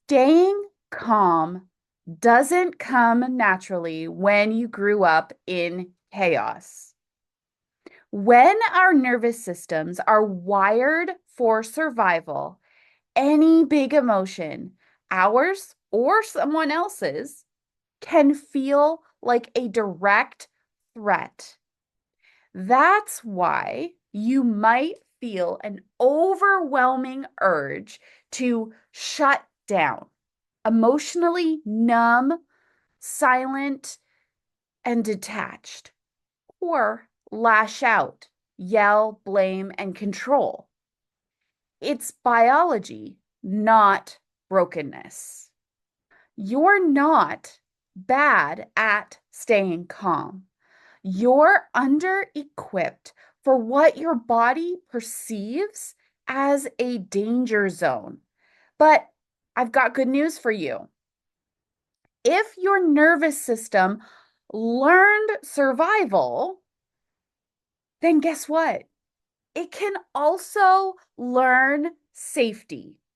Staying calm doesn't come naturally when you grew up in chaos. When our nervous systems are wired for survival, any big emotion, ours or someone else's, can feel like a direct threat. That's why you might feel an overwhelming urge to shut down, emotionally numb, silent, and detached, or lash out, yell, blame, and control. It's biology, not brokenness. You're not bad at staying calm. You're under equipped for what your body perceives as a danger zone. But I've got good news for you. If your nervous system learned survival, then guess what? It can also learn safety.